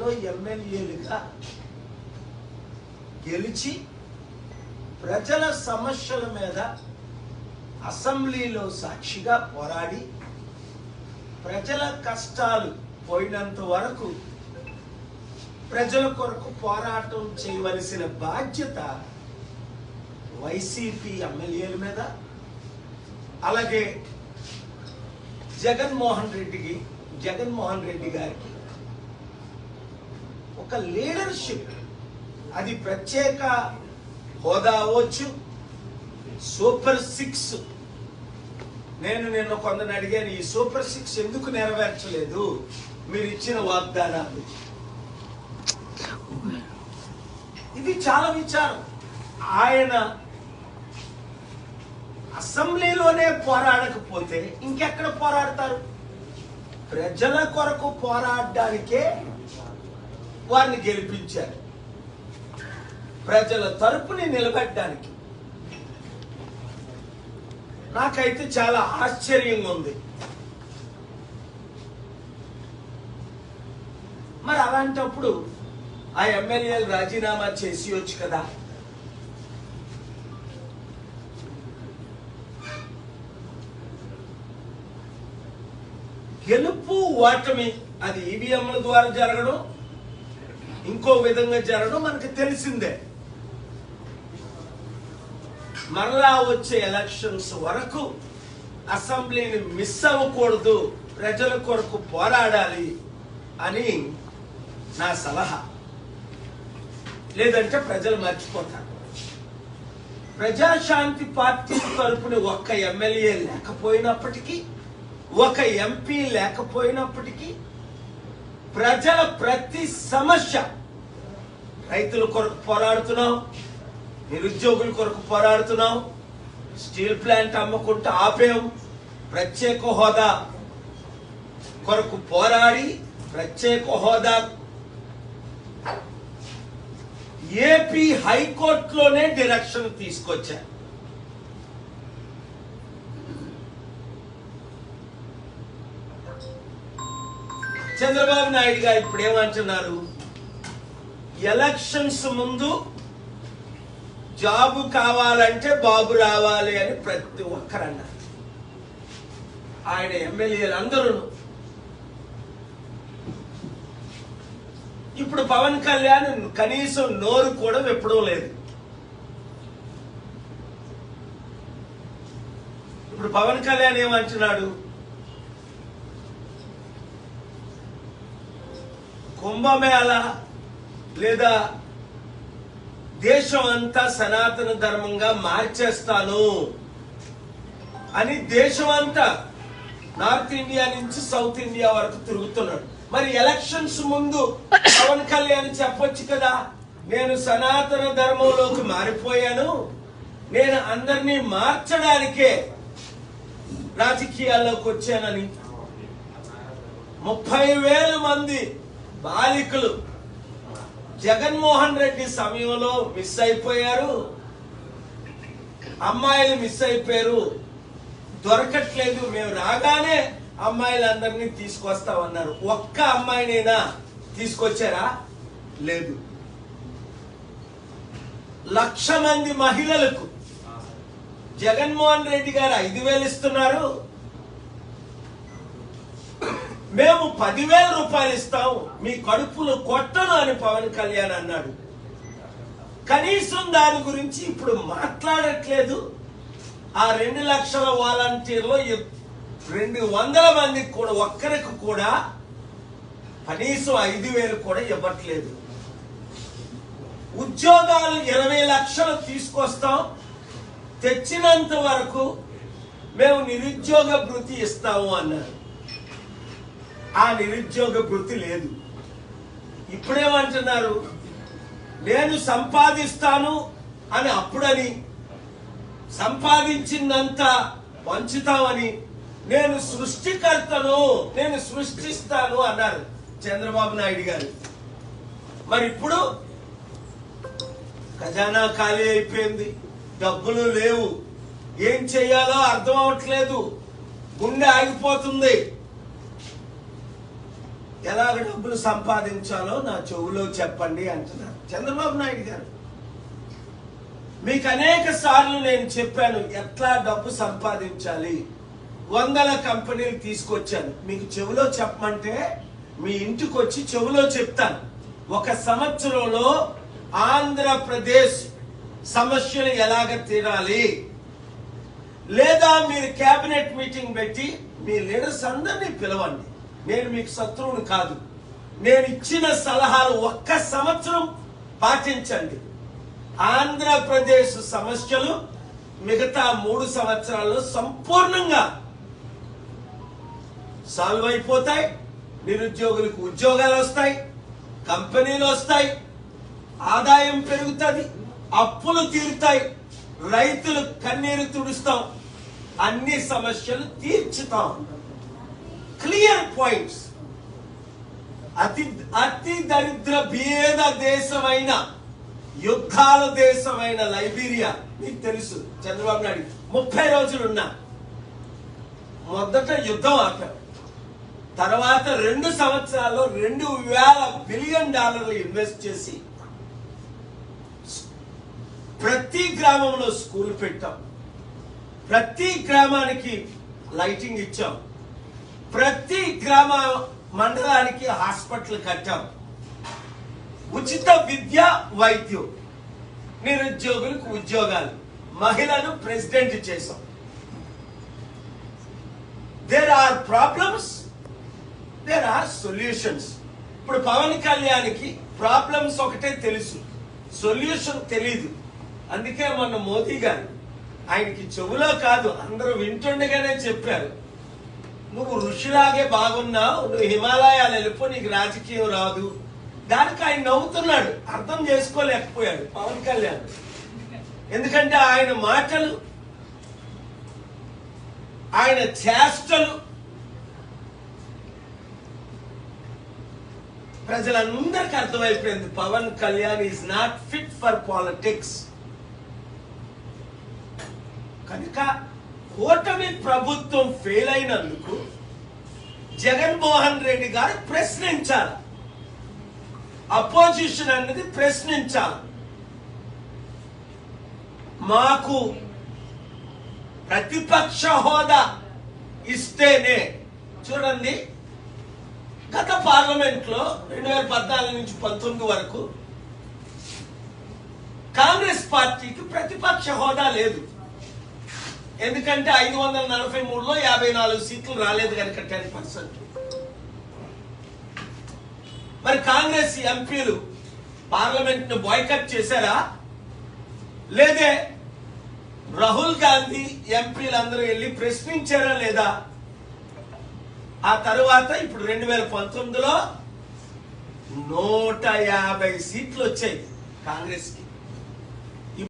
జిల్లాలో ఎమ్మెల్యేలుగా గెలిచి ప్రజల సమస్యల మీద అసెంబ్లీలో సాక్షిగా పోరాడి ప్రజల కష్టాలు పోయినంత వరకు ప్రజల కొరకు పోరాటం చేయవలసిన బాధ్యత వైసీపీ ఎమ్మెల్యేల మీద, అలాగే జగన్మోహన్ రెడ్డి గారికి ఒక లీడర్షిప్, అది ప్రత్యేక హోదా అవ్వచ్చు, సూపర్ 6. నేను నిన్న కొందరిని అడిగాను, ఈ సూపర్ 6 ఎందుకు నెరవేర్చలేదు మీరు ఇచ్చిన వాగ్దానాలు? ఇది చాలా విచారం. ఆయన అసెంబ్లీలోనే పోరాడకపోతే ఇంకెక్కడ పోరాడతారు? ప్రజల కొరకు పోరాడడానికే వారిని గెలిపించారు, ప్రజల తరపుని నిలబెట్టడానికి. నాకైతే చాలా ఆశ్చర్యంగా ఉంది. మరి అలాంటప్పుడు ఆ ఎమ్మెల్యేలు రాజీనామా చేసియొచ్చు కదా. గెలుపు ఓటమి అది ఈవీఎంల ద్వారా జరగడం, ఇంకో విధంగా జరగడం మనకు తెలిసిందే. మరలా వచ్చే ఎలక్షన్స్ వరకు అసెంబ్లీని మిస్ అవ్వకూడదు, ప్రజల కొరకు పోరాడాలి అని నా సలహా. లేదంటే ప్రజలు మర్చిపోతారు. ప్రజాశాంతి పార్టీ తరపున ఒక్క ఎమ్మెల్యే లేకపోయినప్పటికీ, ఒక ఎంపీ లేకపోయినప్పటికీ, ప్రజల ప్రతి సమస్య, రైతుల కొరకు పోరాడుతున్నాం, నిరుద్యోగుల కొరకు పోరాడుతున్నాం, స్టీల్ ప్లాంట్ అమ్మకుంటూ ఆపేం, ప్రత్యేక హోదా కొరకు పోరాడి ప్రత్యేక హోదా ఏపీ హైకోర్టులోనే డైరెక్షన్ తీసుకొచ్చారు. చంద్రబాబు నాయుడు గారు ఇప్పుడు ఏమంటున్నారు? ఎలక్షన్స్ ముందు జాబు కావాలంటే బాబు రావాలి అని ప్రతి ఒక్కరు అన్నారు. ఆయన ఎమ్మెల్యేలు అందరూ. ఇప్పుడు పవన్ కళ్యాణ్ కనీసం నోరు కూడా విప్పడం లేదు. ఇప్పుడు పవన్ కళ్యాణ్ ఏమంటున్నాడు? కుంభమేళ లేదా దేశం అంతా సనాతన ధర్మంగా మార్చేస్తాను అని దేశం అంతా నార్త్ ఇండియా నుంచి సౌత్ ఇండియా వరకు తిరుగుతున్నాడు. మరి ఎలక్షన్స్ ముందు పవన్ కళ్యాణ్ చెప్పొచ్చు కదా, నేను సనాతన ధర్మంలోకి మారిపోయాను, నేను అందరినీ మార్చడానికే రాజకీయాల్లోకి వచ్చానని. 30,000 మంది బాలికలు జగన్మోహన్ రెడ్డి సమయంలో మిస్ అయిపోయారు, అమ్మాయిలు మిస్ అయిపోయారు, దొరకట్లేదు, మేము రాగానే అమ్మాయిలందరినీ తీసుకొస్తామన్నారు. ఒక్క అమ్మాయినైనా తీసుకొచ్చారా? లేదు. 1,00,000 మంది మహిళలకు జగన్మోహన్ రెడ్డి గారు 5,000 ఇస్తున్నారు, మేము 10,000 రూపాయలు ఇస్తాం, మీ కడుపులు కొట్టను అని పవన్ కళ్యాణ్ అన్నాడు. కనీసం దాని గురించి ఇప్పుడు మాట్లాడట్లేదు. ఆ 2 లక్షల వాలంటీర్లు 200 మందికి కూడా ఒక్కరికి కూడా కనీసం 5,000 కూడా ఇవ్వట్లేదు. ఉద్యోగాలు 20 లక్షలు తీసుకొస్తాం, తెచ్చినంత వరకు మేము నిరుద్యోగ భృతి ఇస్తాము అన్నారు. ఆ నిరుద్యోగ భృతి లేదు. ఇప్పుడేమంటున్నారు? నేను సంపాదిస్తాను అని అప్పుడని, సంపాదించిందంతా పంచుతామని, నేను సృష్టికర్తను, నేను సృష్టిస్తాను అన్నారు చంద్రబాబు నాయుడు గారు. మరి ఇప్పుడు ఖజానా ఖాళీ అయిపోయింది, డబ్బులు లేవు, ఏం చేయాలో అర్థం అవట్లేదు, గుండె ఆగిపోతుంది. ఎలాగ డబ్బులు సంపాదించాలో నా చెవులో చెప్పండి అంటున్నారు చంద్రబాబు నాయుడు గారు. మీకు అనేక సార్లు నేను చెప్పాను ఎట్లా డబ్బు సంపాదించాలి. 100 కంపెనీలు తీసుకొచ్చాను. మీకు చెవులో చెప్పమంటే మీ ఇంటికి వచ్చి చెవులో చెప్తాను. 1 సంవత్సరంలో ఆంధ్రప్రదేశ్ సమస్యలు ఎలాగ తీరాలి. లేదా మీరు కేబినెట్ మీటింగ్ పెట్టి మీ లీడర్స్ అందరినీ పిలవండి. నేను మీకు శత్రువుని కాదు. నేను ఇచ్చిన సలహాలు 1 సంవత్సరం పాటించండి. ఆంధ్రప్రదేశ్ సమస్యలు మిగతా 3 సంవత్సరాల్లో సంపూర్ణంగా సాల్వ్ అయిపోతాయి. నిరుద్యోగులకు ఉద్యోగాలు వస్తాయి, కంపెనీలు వస్తాయి, ఆదాయం పెరుగుతుంది, అప్పులు తీరుతాయి, రైతులు కన్నీరు తుడుస్తాం, అన్ని సమస్యలు తీర్చుతాం. Clear points. అతి దరిద్ర భేద దేశమైన యుద్ధాల దేశమైన లైబీరియా మీకు తెలుసు. చంద్రబాబు నాయుడు 30 రోజులు ఉన్నా. మొదట యుద్ధం ఆపారు. తర్వాత 2 సంవత్సరాల్లో $2,000 బిలియన్ ఇన్వెస్ట్ చేసి ప్రతి గ్రామంలో స్కూల్ పెట్టాం, ప్రతి గ్రామానికి లైటింగ్ ఇచ్చాం, ప్రతి గ్రామ మండలానికి హాస్పిటల్ కట్టాం, ఉచిత విద్య వైద్యం, నిరుద్యోగులకు ఉద్యోగాలు, మహిళను ప్రెసిడెంట్ చేశాం. There are problems, there are solutions. ఇప్పుడు పవన్ కళ్యాణ్కి ప్రాబ్లమ్స్ ఒకటే తెలుసు, సొల్యూషన్ తెలీదు. అందుకే మొన్న మోదీ గారు ఆయనకి చెవులో కాదు అందరూ వింటుండగానే చెప్పారు, నువ్వు ఋషిలాగే బాగున్నావు, నువ్వు హిమాలయాలు వెళ్ళిపో, నీకు రాజకీయం రాదు. దానికి ఆయన నవ్వుతున్నాడు, అర్థం చేసుకోలేకపోయాడు పవన్ కళ్యాణ్. ఎందుకంటే ఆయన మాటలు, ఆయన చేష్టలు ప్రజలందరికీ అర్థమైపోయింది. Pawan Kalyan is not fit for politics. కనుక కూటమి ప్రభుత్వం ఫెయిల్ అయినందుకు జగన్మోహన్ రెడ్డి గారు ప్రశ్నించాలి. అపోజిషన్ అన్నది ప్రశ్నించాలి. మాకు ప్రతిపక్ష హోదా ఇస్తేనే, చూడండి గత పార్లమెంట్ లో 2014 నుంచి 19 వరకు కాంగ్రెస్ పార్టీకి ప్రతిపక్ష హోదా లేదు. ఎందుకంటే 543లో 54 సీట్లు రాలేదు కనుక 10%. మరి కాంగ్రెస్ ఎంపీలు పార్లమెంట్ ను బాయ్కట్ చేశారా? లేదే రాహుల్ గాంధీ ఎంపీలందరూ వెళ్ళి ప్రశ్నించారా లేదా? ఆ తరువాత ఇప్పుడు 2019లో 150 సీట్లు వచ్చాయి కాంగ్రెస్ కి.